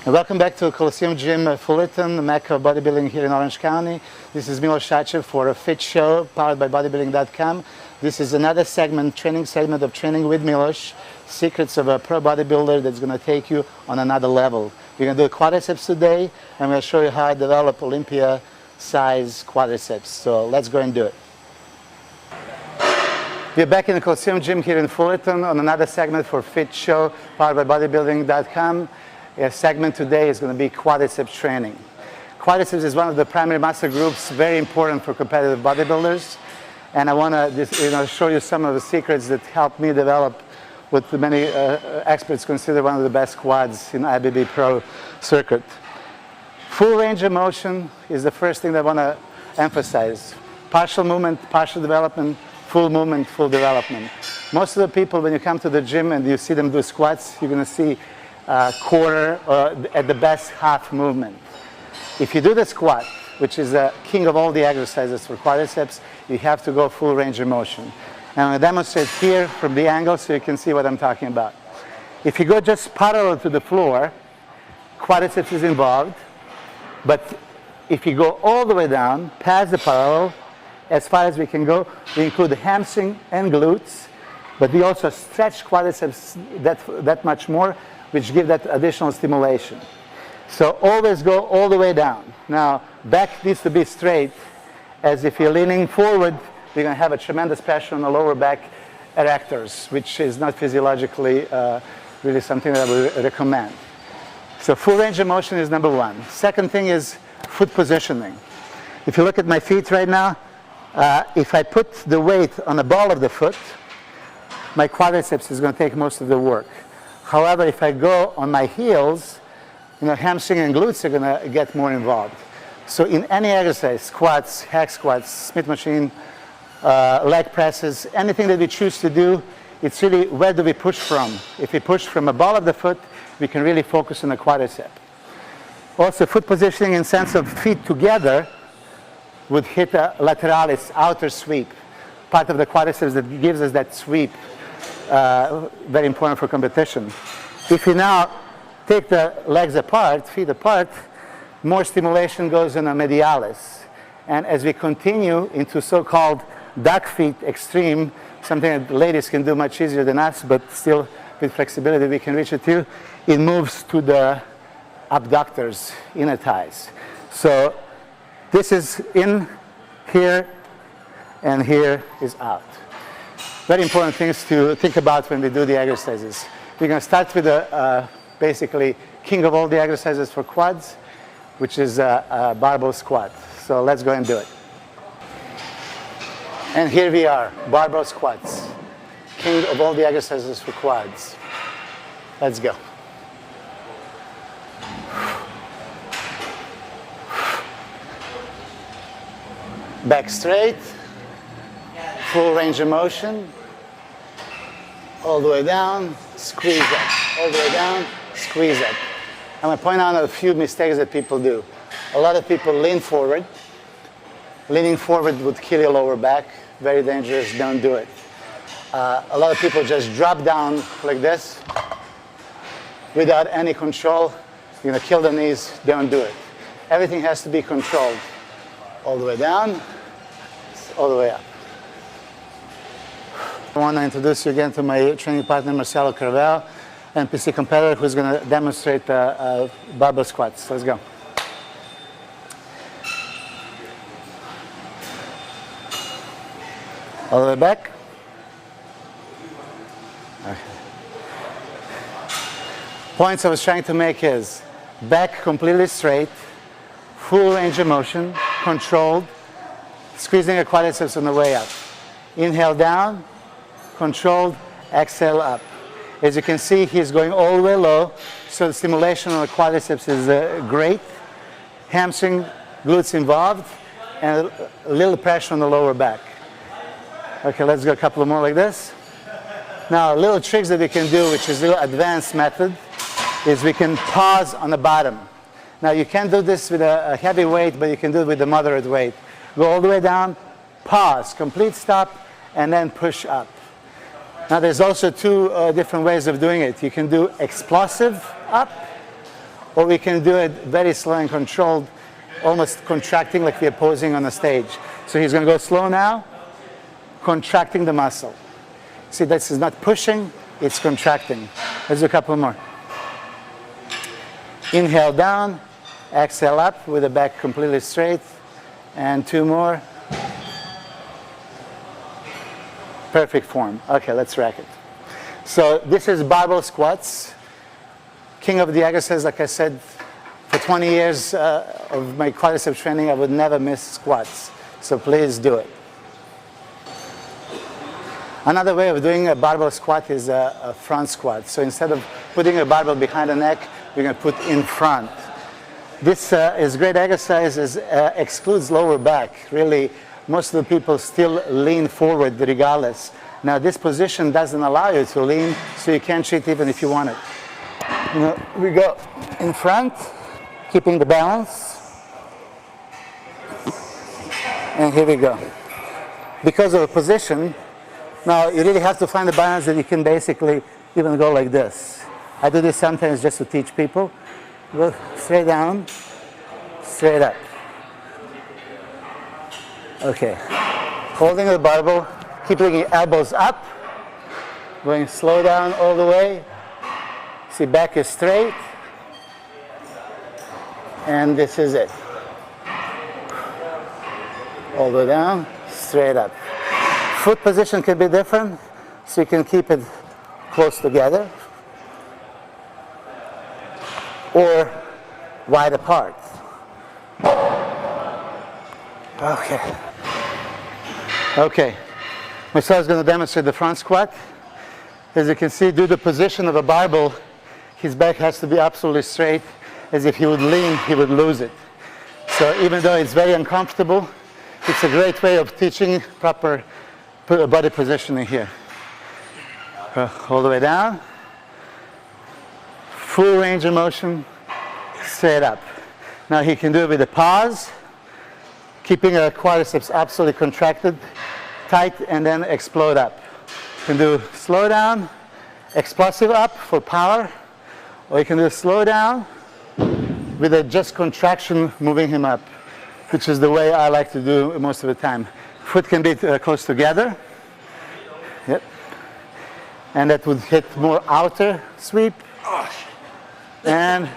And welcome back to Coliseum Gym Fullerton, the mecca of bodybuilding here in Orange County. This is Milos for a fit show powered by bodybuilding.com. This is another segment, training segment of Training with Milos, secrets of a pro bodybuilder that's going to take you on another level. We're going to do quadriceps today, and we'll show you how I develop Olympia-size quadriceps. So let's go and do it. We're back in the Coliseum Gym here in Fullerton on another segment for Fit Show powered by bodybuilding.com. A segment today is going to be quadriceps training. Quadriceps is one of the primary muscle groups, very important for competitive bodybuilders. And I want to show you some of the secrets that helped me develop what many experts consider one of the best quads in IBB Pro circuit. Full range of motion is the first thing that I want to emphasize. Partial movement, partial development, full movement, full development. Most of the people, when you come to the gym and you see them do squats, you're going to see quarter or at the best half movement. If you do the squat, which is the king of all the exercises for quadriceps, you have to go full range of motion. And I'm going to demonstrate here from the angle so you can see what I'm talking about. If you go just parallel to the floor, quadriceps is involved. But if you go all the way down, past the parallel, as far as we can go, we include the hamstring and glutes, but we also stretch quadriceps that much more, which give that additional stimulation. So always go all the way down. Now, back needs to be straight, as if you're leaning forward, you're going to have a tremendous pressure on the lower back erectors, which is not physiologically really something that I would recommend. So full range of motion is number one. Second thing is foot positioning. If you look at my feet right now, if I put the weight on the ball of the foot, my quadriceps is going to take most of the work. However, if I go on my heels, hamstring and glutes are going to get more involved. So in any exercise, squats, hack squats, Smith machine, leg presses, anything that we choose to do, it's really where do we push from. If we push from the ball of the foot, we can really focus on the quadricep. Also, foot positioning in sense of feet together would hit a lateralis, outer sweep, part of the quadriceps that gives us that sweep. Very important for competition. If you now take the legs apart, feet apart, more stimulation goes in the medialis. And as we continue into so-called duck feet extreme, something that ladies can do much easier than us, but still with flexibility we can reach it too, it moves to the abductors, inner thighs. So this is in here, and here is out. Very important things to think about when we do the exercises. We're going to start with the basically king of all the exercises for quads, which is a barbell squat. So let's go and do it. And here we are, barbell squats, king of all the exercises for quads. Let's go. Back straight. Full range of motion, all the way down, squeeze up, all the way down, squeeze up. I'm going to point out a few mistakes that people do. A lot of people lean forward. Leaning forward would kill your lower back. Very dangerous, don't do it. A lot of people just drop down like this without any control. You're going to kill the knees, don't do it. Everything has to be controlled. All the way down, all the way up. I want to introduce you again to my training partner, Marcelo Carvel, NPC competitor, who's going to demonstrate barbell squats. Let's go. All the way back. Okay. Points I was trying to make is back completely straight, full range of motion, controlled, squeezing the quadriceps on the way up. Inhale down. Controlled, exhale up. As you can see, he's going all the way low, so the stimulation on the quadriceps is great. Hamstring, glutes involved, and a little pressure on the lower back. Okay, let's go a couple more like this. Now, little tricks that we can do, which is a little advanced method, is we can pause on the bottom. Now, you can't do this with a heavy weight, but you can do it with a moderate weight. Go all the way down, pause, complete stop, and then push up. Now there's also two different ways of doing it. You can do explosive up, or we can do it very slow and controlled, almost contracting like we're posing on a stage. So he's going to go slow now, contracting the muscle. See, this is not pushing, it's contracting. Let's do a couple more. Inhale down, exhale up with the back completely straight, and 2 more. Perfect form. Okay, let's rack it. So this is barbell squats. King of the exercise, like I said, for 20 years of my quadriceps training, I would never miss squats. So please do it. Another way of doing a barbell squat is a front squat. So instead of putting a barbell behind the neck, we're going to put in front. This is great exercise, excludes lower back. Really, most of the people still lean forward regardless. Now this position doesn't allow you to lean, so you can't cheat even if you want it. You know, we go in front, keeping the balance. And here we go. Because of the position, now you really have to find the balance that you can basically even go like this. I do this sometimes just to teach people. Go straight down, straight up. Okay. Holding the barbell, keeping your elbows up, going slow down all the way. See, back is straight. And this is it. All the way down, straight up. Foot position can be different, so you can keep it close together or wide apart. Okay. Okay. Milos is going to demonstrate the front squat. As you can see, due to the position of a barbell, his back has to be absolutely straight. As if he would lean, he would lose it. So even though it's very uncomfortable, it's a great way of teaching proper body positioning here. All the way down. Full range of motion, straight up. Now he can do it with a pause, keeping a quadriceps absolutely contracted, tight, and then explode up. You can do slow down, explosive up for power, or you can do slow down with a just contraction moving him up, which is the way I like to do most of the time. Foot can be close together. Yep. And that would hit more outer sweep. And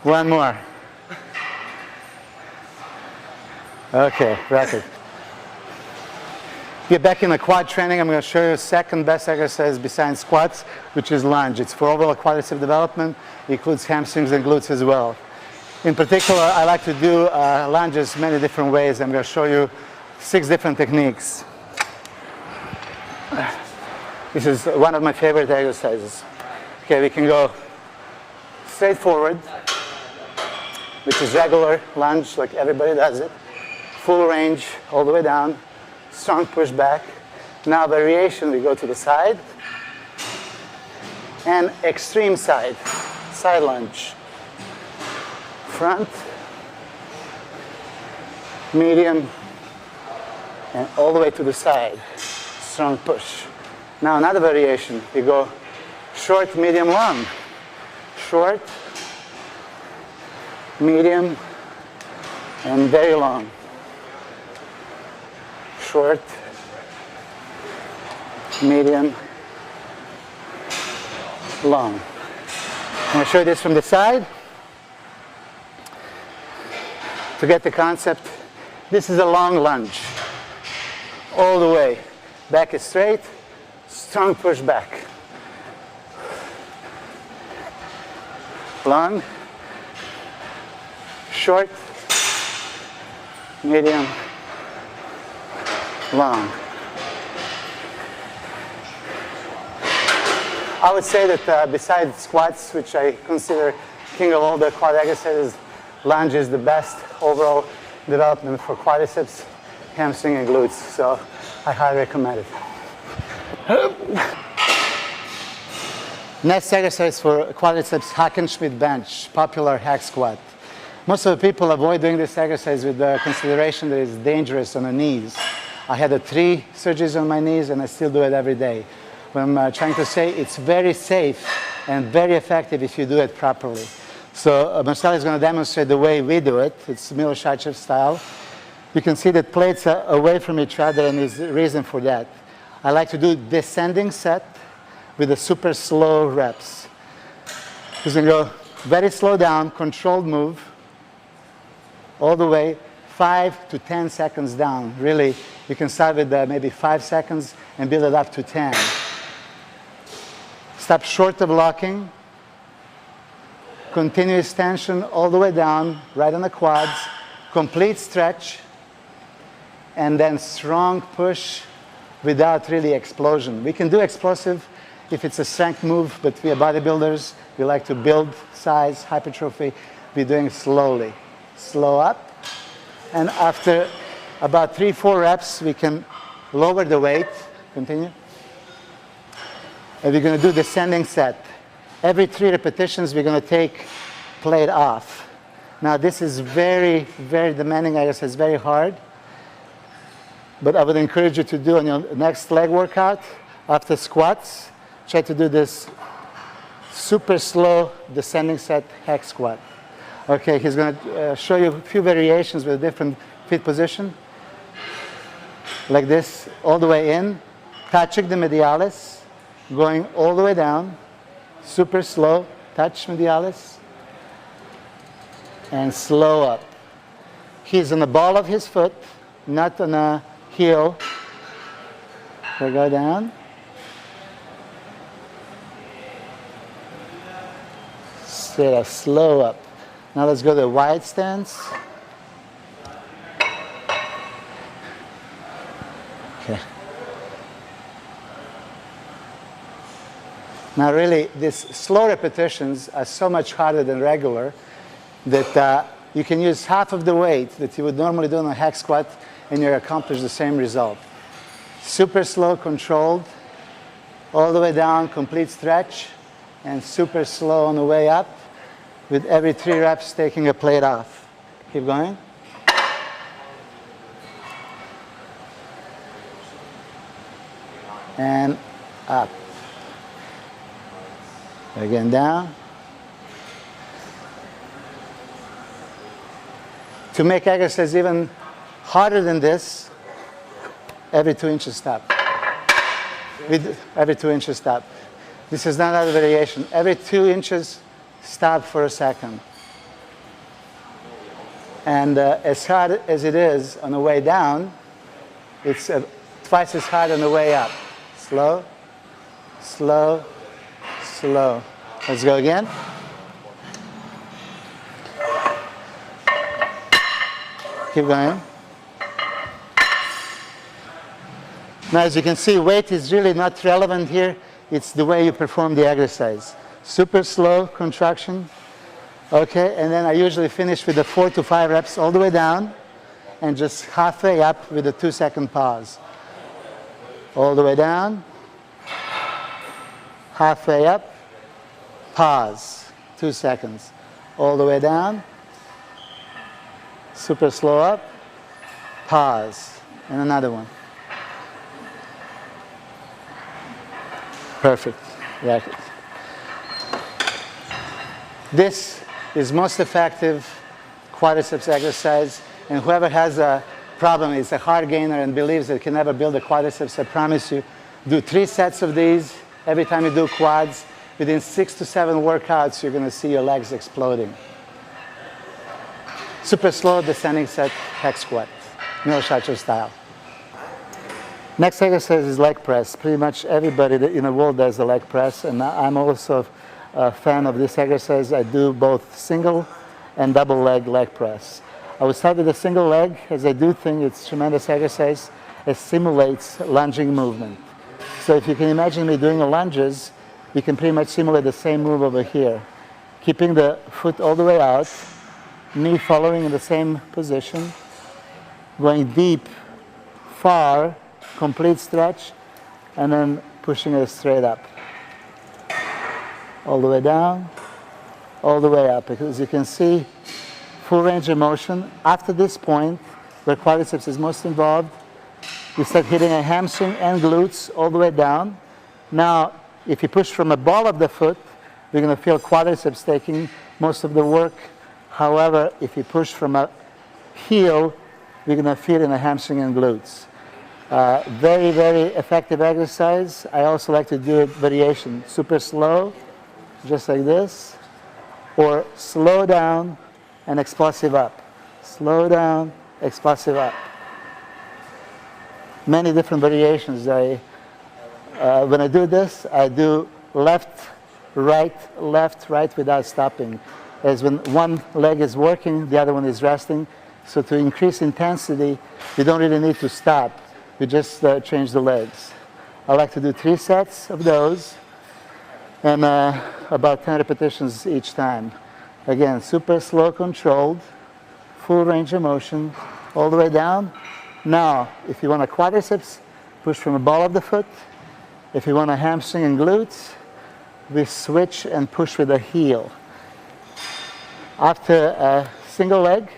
one more. Okay, rack it. Get back in the quad training. I'm going to show you the second best exercise besides squats, which is lunge. It's for overall quadriceps development. It includes hamstrings and glutes as well. In particular, I like to do lunges many different ways. I'm going to show you 6 different techniques. This is one of my favorite exercises. Okay, we can go straight forward, which is regular lunge, like everybody does it. Full range, all the way down. Strong push back. Now variation, we go to the side. And extreme side, side lunge. Front, medium, and all the way to the side. Strong push. Now another variation, we go short, medium, long. Short, medium, and very long. Short, medium, long. I'm going to show you this from the side. To get the concept, this is a long lunge. All the way. Back is straight, strong push back. Long, short, medium, long. I would say that besides squats, which I consider king of all the quad exercises, lunge is the best overall development for quadriceps, hamstring, and glutes. So I highly recommend it. Next exercise for quadriceps, hack and Schmidt bench, popular hack squat. Most of the people avoid doing this exercise with the consideration that it's dangerous on the knees. I had 3 surgeries on my knees and I still do it every day. What I'm trying to say, it's very safe and very effective if you do it properly. So Marcel is going to demonstrate the way we do it. It's Milos Sarcev style. You can see that plates are away from each other, and there's a reason for that. I like to do descending set with the super slow reps. He's going to go very slow down, controlled move, all the way, 5 to 10 seconds down. Really, you can start with maybe 5 seconds and build it up to 10. Stop short of locking. Continuous tension all the way down, right on the quads. Complete stretch. And then strong push without really explosion. We can do explosive if it's a strength move, but we are bodybuilders. We like to build size, hypertrophy. We're doing it slowly. Slow up. And after about 3-4 reps, we can lower the weight. Continue. And we're going to do descending set. Every 3 repetitions, we're going to take plate off. Now, this is very, very demanding exercise, very hard. But I would encourage you to do on your next leg workout, after squats, try to do this super slow descending set hack squat. Okay, he's going to show you a few variations with a different feet position. Like this, all the way in, touching the medialis, going all the way down, super slow, touch medialis, and slow up. He's on the ball of his foot, not on a heel. So go down. Straight up, slow up. Now let's go to the wide stance. Okay. Now really, these slow repetitions are so much harder than regular that you can use half of the weight that you would normally do on a hack squat and you accomplish the same result. Super slow, controlled, all the way down, complete stretch, and super slow on the way up, with every 3 reps taking a plate off. Keep going. And up. Again down. To make exercise even harder than this, every 2 inches stop. Every 2 inches stop. This is not another variation. Every 2 inches stop for a second. And as hard as it is on the way down, it's twice as hard on the way up. Slow, slow, slow. Let's go again. Keep going. Now, as you can see, weight is really not relevant here. It's the way you perform the exercise. Super slow contraction. Okay, and then I usually finish with the 4 to 5 reps all the way down and just halfway up with a 2-second pause. All the way down, halfway up, pause, 2 seconds. All the way down, super slow up, pause, and another one. Perfect. Yeah. This is most effective quadriceps exercise, and whoever has a problem, is a hard gainer and believes that can never build a quadriceps, I promise you, do 3 sets of these every time you do quads. Within 6 to 7 workouts, you're going to see your legs exploding. Super slow descending set hack squat, Milos Sarcev style. Next exercise is leg press. Pretty much everybody in the world does a leg press, and I'm also a fan of this exercise. I do both single and double leg press. I will start with the single leg, as I do think it's tremendous exercise. It simulates lunging movement. So if you can imagine me doing a lunges, you can pretty much simulate the same move over here. Keeping the foot all the way out, knee following in the same position, going deep, far, complete stretch, and then pushing it straight up. All the way down, all the way up. Because you can see, full range of motion. After this point, where quadriceps is most involved, you start hitting a hamstring and glutes all the way down. Now, if you push from the ball of the foot, you're going to feel quadriceps taking most of the work. However, if you push from a heel, we're going to feel in the hamstring and glutes. Very, very effective exercise. I also like to do a variation, super slow, just like this, or slow down and explosive up. Slow down, explosive up. Many different variations. When I do this, I do left, right without stopping. As when one leg is working, the other one is resting. So to increase intensity, you don't really need to stop. You just change the legs. I like to do 3 sets of those and about 10 repetitions each time. Again, super slow, controlled, full range of motion, all the way down. Now, if you want a quadriceps, push from the ball of the foot. If you want a hamstring and glutes, we switch and push with the heel. After a single leg,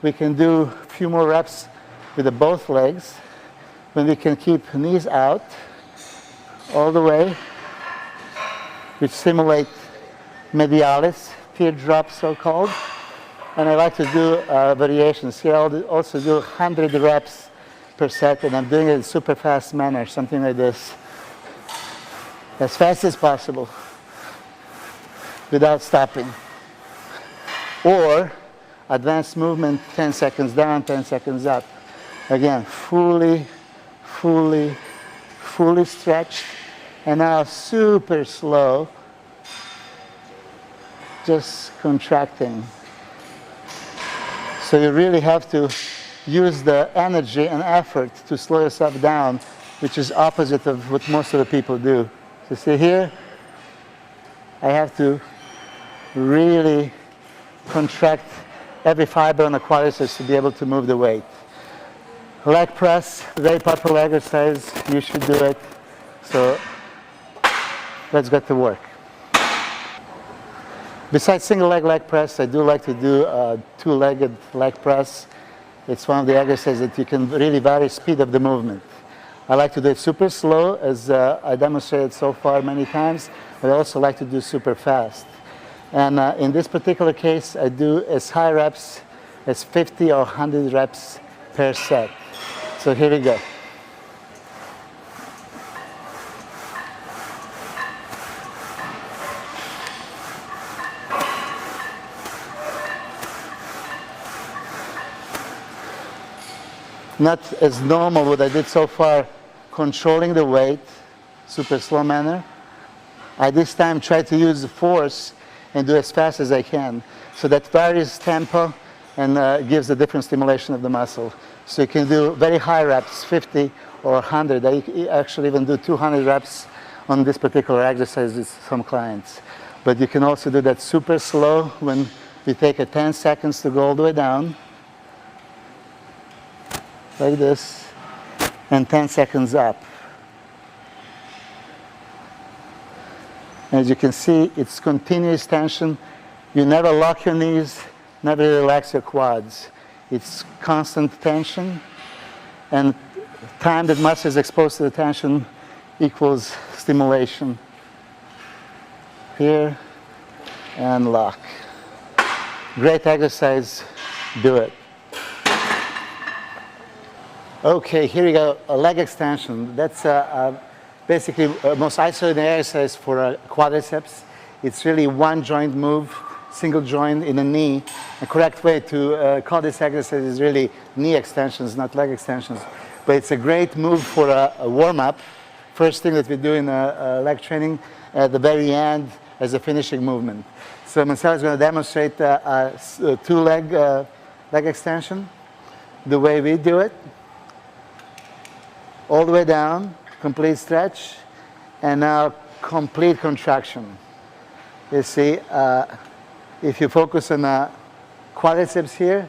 we can do a few more reps with the both legs, when we can keep knees out all the way, which simulate medialis, teardrop so-called. And I like to do variations. Here I'll also do 100 reps per set, and I'm doing it in super fast manner, something like this. As fast as possible, without stopping. Or advanced movement, 10 seconds down, 10 seconds up. Again, fully stretched. And now super slow, just contracting. So you really have to use the energy and effort to slow yourself down, which is opposite of what most of the people do. So see here, I have to really contract every fiber on the quadriceps to be able to move the weight. Leg press, very popular exercise, you should do it. So let's get to work. Besides single leg press, I do like to do a 2-legged leg press. It's one of the exercises that you can really vary speed of the movement. I like to do it super slow, as I demonstrated so far many times, but I also like to do super fast. And in this particular case, I do as high reps as 50 or 100 reps per set. So here we go. Not as normal what I did so far, controlling the weight, super slow manner. I this time try to use the force and do as fast as I can. So that varies tempo and gives a different stimulation of the muscle. So you can do very high reps, 50 or 100. I actually even do 200 reps on this particular exercise with some clients. But you can also do that super slow when we take a 10 seconds to go all the way down, like this, and 10 seconds up. As you can see, it's continuous tension. You never lock your knees, never relax your quads. It's constant tension, and time that muscle is exposed to the tension equals stimulation. Here, and lock. Great exercise, do it. Okay, here we go, a leg extension. That's basically most isolated exercise for a quadriceps. It's really one joint move, single joint in the knee. The correct way to call this exercise is really knee extensions, not leg extensions. But it's a great move for a warm-up. First thing that we do in leg training at the very end as a finishing movement. So Marcel is going to demonstrate a 2-leg leg extension, the way we do it. All the way down, complete stretch, and now complete contraction. You see, if you focus on the quadriceps here,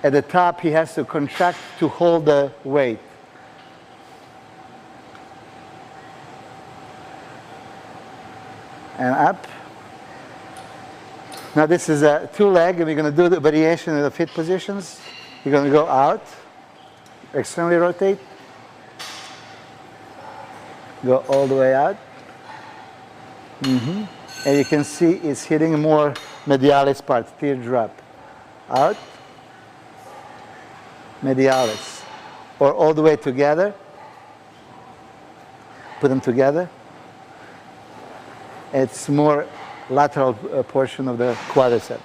at the top he has to contract to hold the weight. And up. Now this is a 2-leg, and we're going to do the variation of the fit positions. We're going to go out, externally rotate, go all the way out, And you can see it's hitting more medialis part, teardrop. Out, medialis. Or all the way together. Put them together. It's more lateral portion of the quadriceps.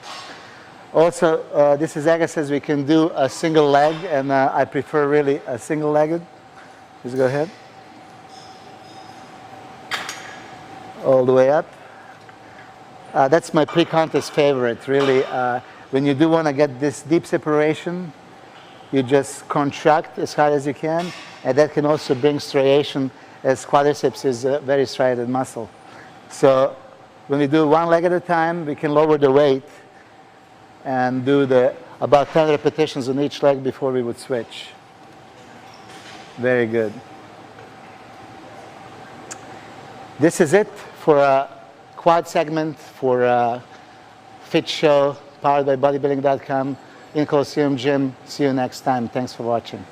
Also, this is exercise we can do a single leg, and I prefer really a single-legged. Just go ahead. All the way up. That's my pre-contest favorite, really. When you do want to get this deep separation, you just contract as hard as you can, and that can also bring striation, as quadriceps is a very striated muscle. So when we do one leg at a time, we can lower the weight and do about 10 repetitions on each leg before we would switch. Very good. This is it for a quad segment for a fit show powered by bodybuilding.com in Coliseum Gym. See you next time. Thanks for watching.